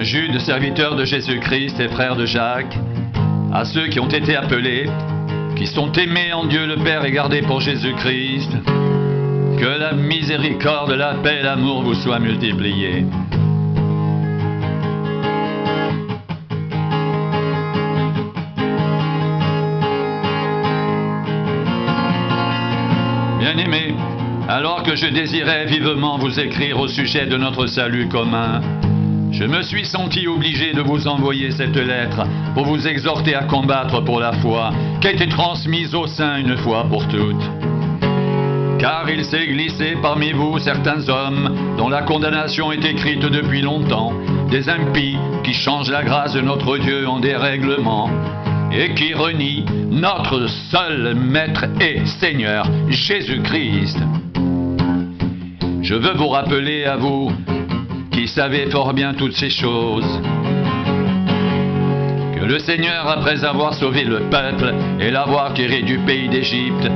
Jude, serviteur de Jésus-Christ et frère de Jacques, à ceux qui ont été appelés, qui sont aimés en Dieu le Père et gardés pour Jésus-Christ, que la miséricorde, la paix et l'amour vous soient multipliés. Bien-aimés, alors que je désirais vivement vous écrire au sujet de notre salut commun, je me suis senti obligé de vous envoyer cette lettre pour vous exhorter à combattre pour la foi qui a été transmise aux saints une fois pour toutes. Car il s'est glissé parmi vous certains hommes dont la condamnation est écrite depuis longtemps, des impies qui changent la grâce de notre Dieu en dérèglement et qui renient notre seul Maître et Seigneur, Jésus-Christ. Je veux vous rappeler à vous qui savez fort bien toutes ces choses, que le Seigneur, après avoir sauvé le peuple et l'avoir tiré du pays d'Égypte,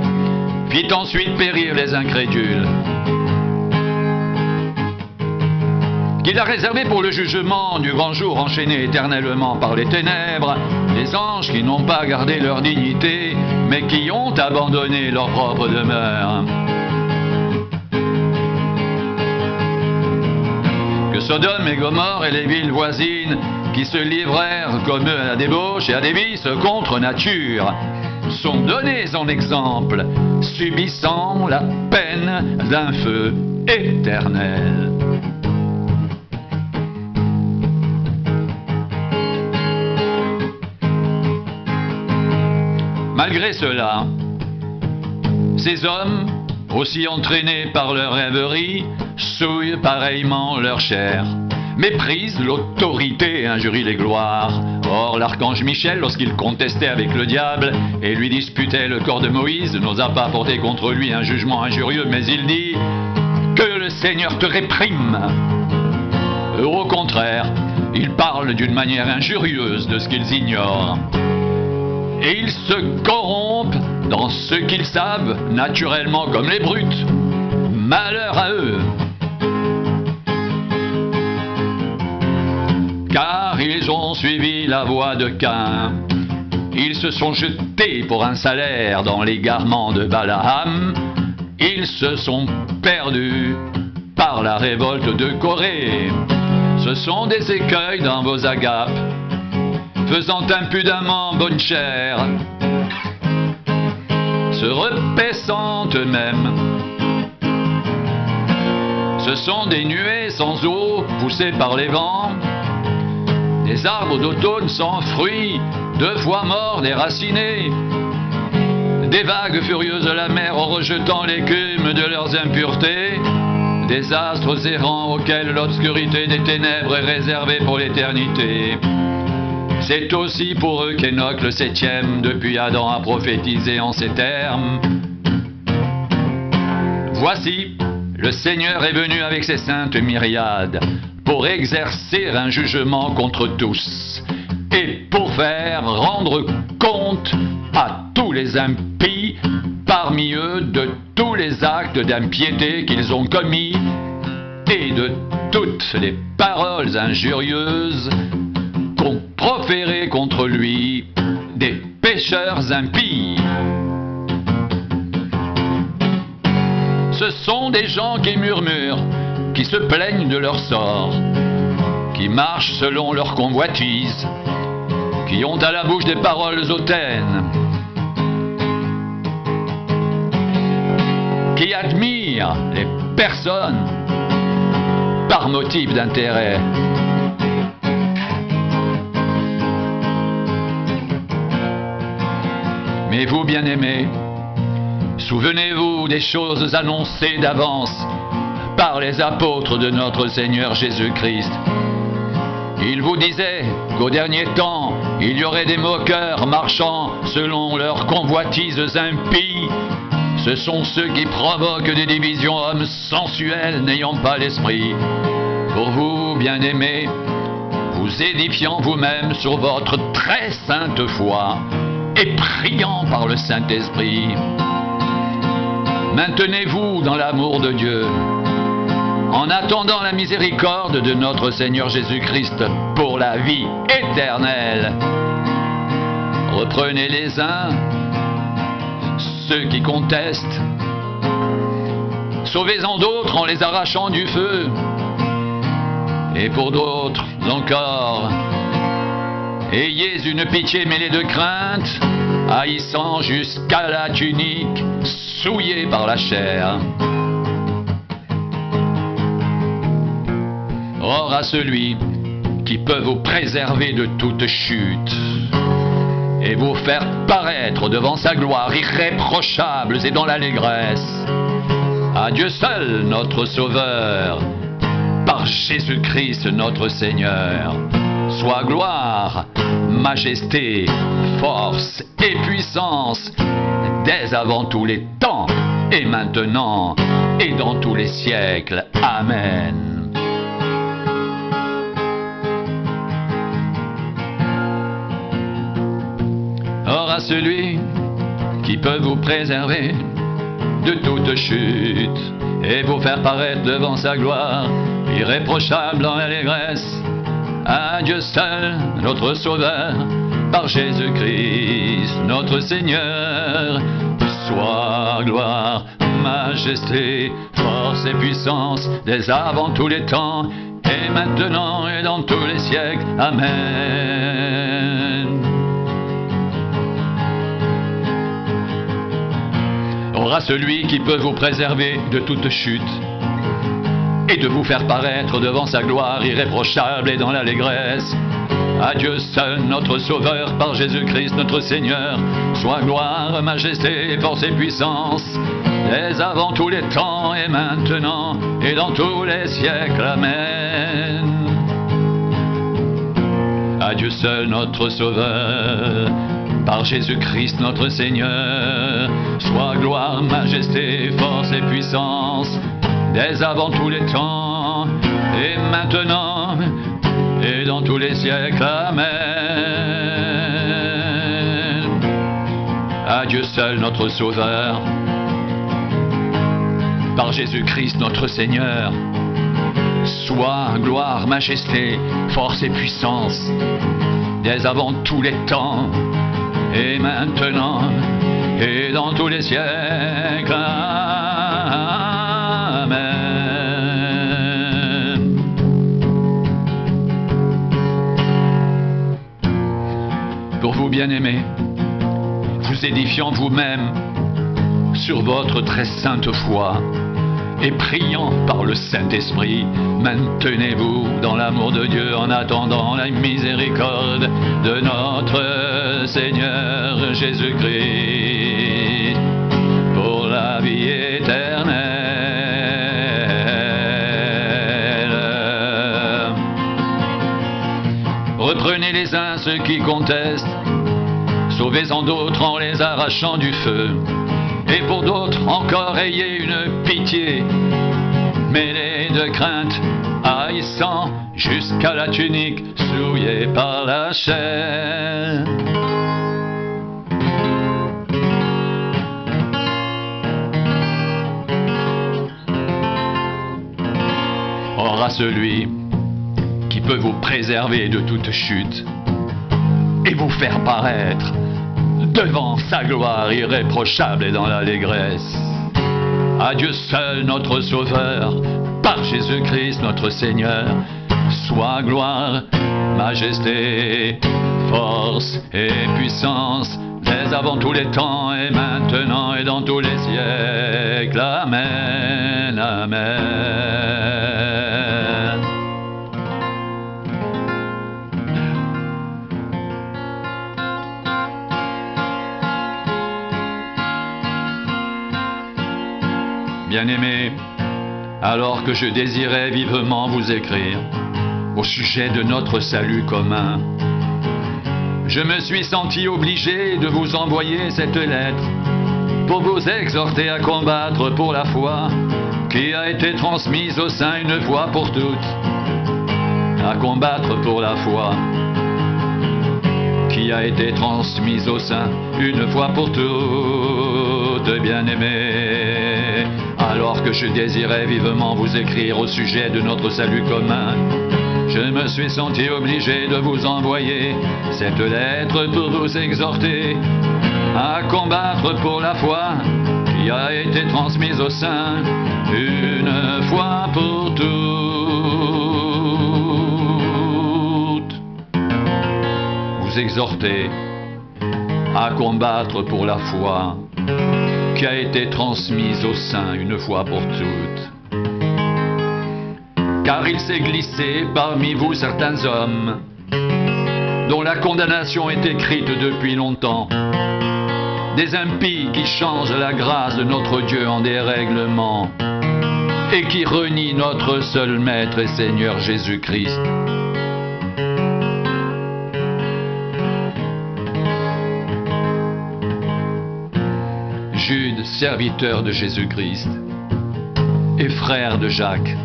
fit ensuite périr les incrédules, qu'il a réservé pour le jugement du grand jour enchaîné éternellement par les ténèbres, les anges qui n'ont pas gardé leur dignité, mais qui ont abandonné leur propre demeure. Que Sodome et Gomorrhe et les villes voisines, qui se livrèrent comme eux à la débauche et à des vices contre nature, sont donnés en exemple, subissant la peine d'un feu éternel. Malgré cela, ces hommes, aussi entraînés par leur rêverie, souillent pareillement leur chair, méprisent l'autorité et injurient les gloires. Or, l'archange Michel, lorsqu'il contestait avec le diable et lui disputait le corps de Moïse, n'osa pas porter contre lui un jugement injurieux, mais il dit « Que le Seigneur te réprime !» Au contraire, il parle d'une manière injurieuse de ce qu'ils ignorent. Et ils se corrompent dans ce qu'ils savent, naturellement comme les brutes. Malheur à eux! Car ils ont suivi la voie de Caïn. Ils se sont jetés pour un salaire dans l'égarement de Balaam. Ils se sont perdus par la révolte de Corée. Ce sont des écueils dans vos agapes, faisant impudemment bonne chère, se repaissant eux-mêmes. Ce sont des nuées sans eau poussées par les vents, des arbres d'automne sans fruits, 2 fois morts, déracinés, des vagues furieuses de la mer en rejetant l'écume de leurs impuretés, des astres errants auxquels l'obscurité des ténèbres est réservée pour l'éternité. C'est aussi pour eux qu'Enoch, le 7e depuis Adam, a prophétisé en ces termes. Voici, le Seigneur est venu avec ses saintes myriades pour exercer un jugement contre tous et pour faire rendre compte à tous les impies parmi eux de tous les actes d'impiété qu'ils ont commis et de toutes les paroles injurieuses qu'ont proférées contre lui des pécheurs impies. Ce sont des gens qui murmurent, qui se plaignent de leur sort, qui marchent selon leur convoitise, qui ont à la bouche des paroles hautaines, qui admirent les personnes par motif d'intérêt. Mais vous, bien-aimés, souvenez-vous des choses annoncées d'avance par les apôtres de notre Seigneur Jésus-Christ. Ils vous disaient qu'au dernier temps, il y aurait des moqueurs marchant selon leurs convoitises impies. Ce sont ceux qui provoquent des divisions, hommes sensuels n'ayant pas l'esprit. Pour vous, bien-aimés, vous édifiant vous-même sur votre très sainte foi et priant par le Saint-Esprit, maintenez-vous dans l'amour de Dieu. en attendant la miséricorde de notre Seigneur Jésus-Christ pour la vie éternelle. Reprenez les uns ceux qui contestent, sauvez-en d'autres en les arrachant du feu, et pour d'autres encore, ayez une pitié mêlée de crainte, haïssant jusqu'à la tunique, souillée par la chair. Or à celui qui peut vous préserver de toute chute et vous faire paraître devant sa gloire irréprochables et dans l'allégresse, à Dieu seul notre Sauveur, par Jésus-Christ notre Seigneur, soit gloire, majesté, force et puissance, dès avant tous les temps, et maintenant, et dans tous les siècles. Amen. Or à celui qui peut vous préserver de toute chute et vous faire paraître devant sa gloire, irréprochable en allégresse, à Dieu seul, notre Sauveur, par Jésus-Christ, notre Seigneur, soit gloire, majesté, force et puissance, dès avant tous les temps, et maintenant et dans tous les siècles. Amen. Or à celui qui peut vous préserver de toute chute et de vous faire paraître devant sa gloire irréprochable et dans l'allégresse, à Dieu seul notre Sauveur, par Jésus-Christ notre Seigneur, soit gloire, majesté, force et puissance, dès avant tous les temps et maintenant et dans tous les siècles. Amen. À Dieu seul notre Sauveur, par Jésus-Christ notre Seigneur, soit gloire, majesté, force et puissance, dès avant tous les temps et maintenant et dans tous les siècles. Amen. À Dieu seul notre Sauveur, par Jésus-Christ notre Seigneur, soit gloire, majesté, force et puissance, dès avant tous les temps et maintenant et dans tous les siècles. Amen. Pour vous, bien-aimés, vous édifiant vous-même sur votre très sainte foi et priant par le Saint-Esprit, maintenez-vous dans l'amour de Dieu en attendant la miséricorde de notre Seigneur Jésus-Christ pour la vie éternelle. Reprenez les uns ceux qui contestent, sauvez-en d'autres en les arrachant du feu, et pour d'autres encore ayez une pitié mêlée de crainte, haïssant jusqu'à la tunique, souillée par la chair. Or à celui qui peut vous préserver de toute chute et vous faire paraître devant sa gloire irréprochable et dans l'allégresse, à Dieu seul notre Sauveur, par Jésus-Christ notre Seigneur, soit gloire, majesté, force et puissance, dès avant tous les temps et maintenant et dans tous les siècles. Amen. Amen. Bien-aimés, alors que je désirais vivement vous écrire au sujet de notre salut commun, je me suis senti obligé de vous envoyer cette lettre pour vous exhorter à combattre pour la foi qui a été transmise au sein une fois pour toutes, à combattre pour la foi qui a été transmise au sein une fois pour toutes, bien-aimés, Alors que je désirais vivement vous écrire au sujet de notre salut commun, je me suis senti obligé de vous envoyer cette lettre pour vous exhorter à combattre pour la foi qui a été transmise au sein une fois pour toutes. Vous exhorter à combattre pour la foi qui a été transmise au sein une fois pour toutes. Car il s'est glissé parmi vous certains hommes dont la condamnation est écrite depuis longtemps, des impies qui changent la grâce de notre Dieu en dérèglement et qui renient notre seul Maître et Seigneur Jésus-Christ. Jude, serviteur de Jésus-Christ et frère de Jacques,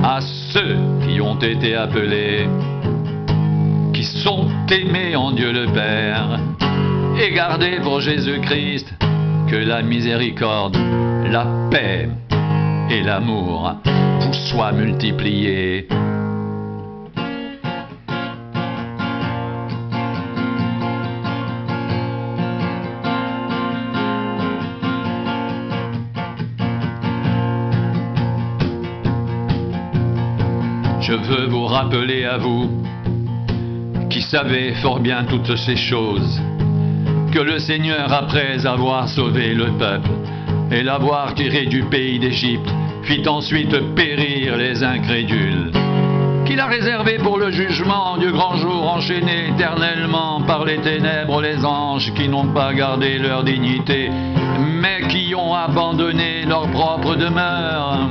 à ceux qui ont été appelés, qui sont aimés en Dieu le Père, et gardez pour Jésus-Christ que la miséricorde, la paix et l'amour vous soient multipliés. Je veux vous rappeler à vous, qui savez fort bien toutes ces choses, que le Seigneur, après avoir sauvé le peuple et l'avoir tiré du pays d'Égypte, fit ensuite périr les incrédules, qu'il a réservé pour le jugement du grand jour, enchaînés éternellement par les ténèbres les anges qui n'ont pas gardé leur dignité, mais qui ont abandonné leur propre demeure.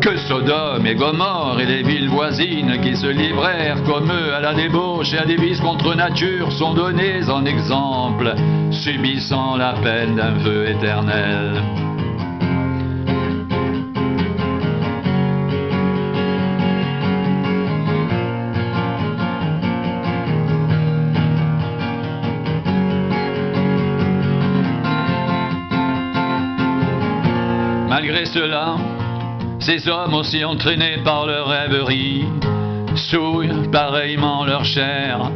Que Sodome et Gomorrhe et les villes voisines qui se livrèrent comme eux à la débauche et à des vices contre nature sont donnés en exemple, subissant la peine d'un feu éternel. Malgré cela, ces hommes aussi entraînés par leur rêverie souillent pareillement leur chair,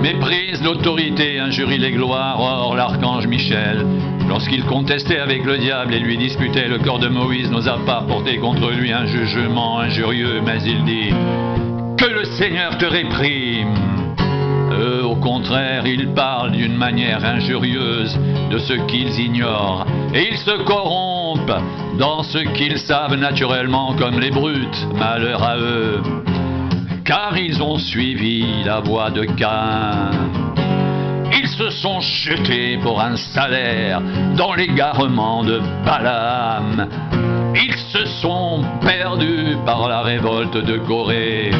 méprisent l'autorité, injurient les gloires. Or l'archange Michel, lorsqu'il contestait avec le diable et lui disputait le corps de Moïse, n'osa pas porter contre lui un jugement injurieux, mais il dit « Que le Seigneur te réprime !» Eux, au contraire, ils parlent d'une manière injurieuse de ce qu'ils ignorent, et ils se corrompent dans ce qu'ils savent naturellement comme les brutes. Malheur à eux, car ils ont suivi la voie de Caïn. Ils se sont jetés pour un salaire dans l'égarement de Balaam. Ils se sont perdus par la révolte de Corée.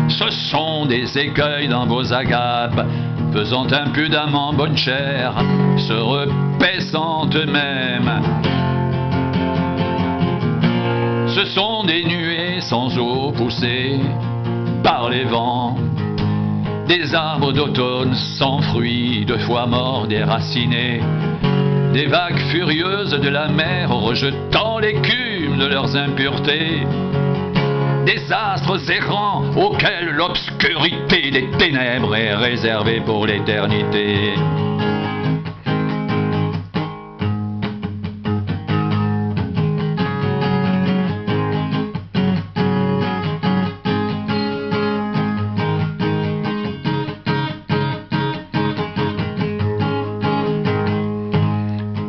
Ce sont des écueils dans vos agapes, faisant impudemment bonne chère, se repaissant eux-mêmes. Ce sont des nuées sans eau poussées par les vents, des arbres d'automne sans fruits, de fois morts déracinés, des vagues furieuses de la mer rejetant l'écume de leurs impuretés, des astres errants auxquels l'obscurité des ténèbres est réservée pour l'éternité.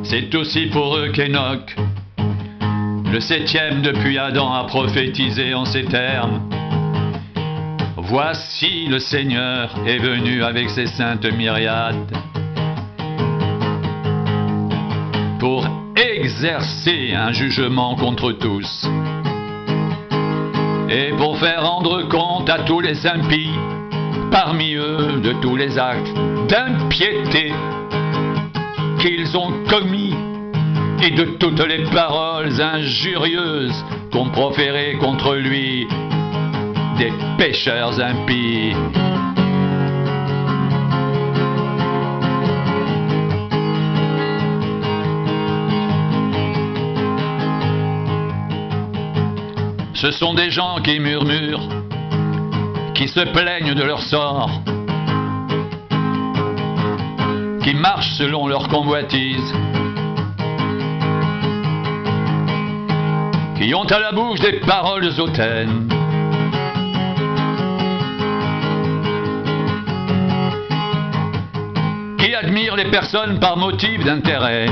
C'est aussi pour eux qu'Enoch, le 7e depuis Adam, a prophétisé en ces termes. Voici le Seigneur est venu avec ses saintes myriades pour exercer un jugement contre tous et pour faire rendre compte à tous les impies parmi eux de tous les actes d'impiété qu'ils ont commis et de toutes les paroles injurieuses qu'ont proférées contre lui des pécheurs impies. Ce sont des gens qui murmurent, qui se plaignent de leur sort, qui marchent selon leur convoitise, qui ont à la bouche des paroles hautaines, qui admirent les personnes par motif d'intérêt.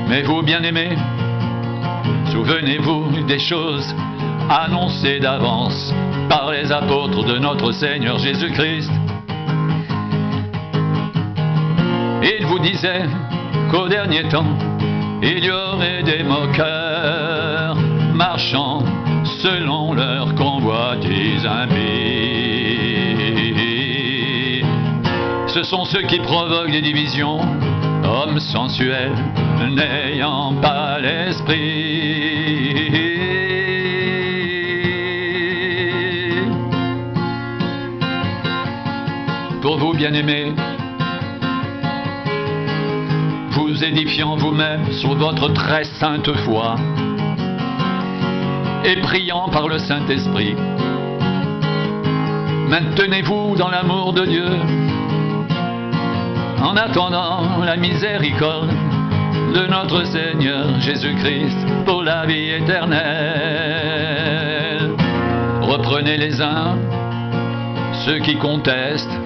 Mais vous, bien-aimés, souvenez-vous des choses annoncées d'avance par les apôtres de notre Seigneur Jésus-Christ. Ils vous disaient qu'au dernier temps, il y aurait des moqueurs marchant selon leur convoitise impie. Ce sont ceux qui provoquent des divisions, hommes sensuels n'ayant pas l'esprit. Pour vous, bien-aimés, vous édifiant vous-même sur votre très sainte foi et priant par le Saint-Esprit, maintenez-vous dans l'amour de Dieu en attendant la miséricorde de notre Seigneur Jésus-Christ pour la vie éternelle. Reprenez les uns ceux qui contestent,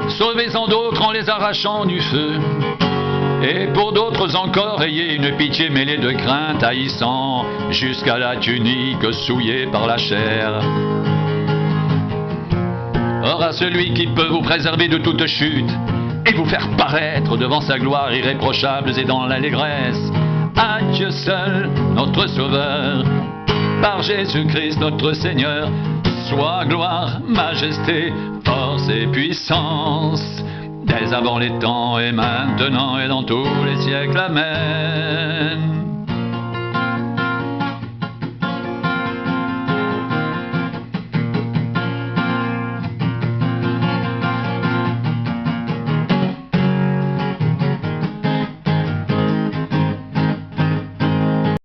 sauvez-en d'autres en les arrachant du feu. Et pour d'autres encore, ayez une pitié mêlée de crainte, haïssant jusqu'à la tunique souillée par la chair. Or à celui qui peut vous préserver de toute chute et vous faire paraître devant sa gloire irréprochables et dans l'allégresse, à Dieu seul, notre Sauveur, par Jésus-Christ notre Seigneur, soit gloire, majesté, force et puissance, dès avant les temps et maintenant et dans tous les siècles. Amen.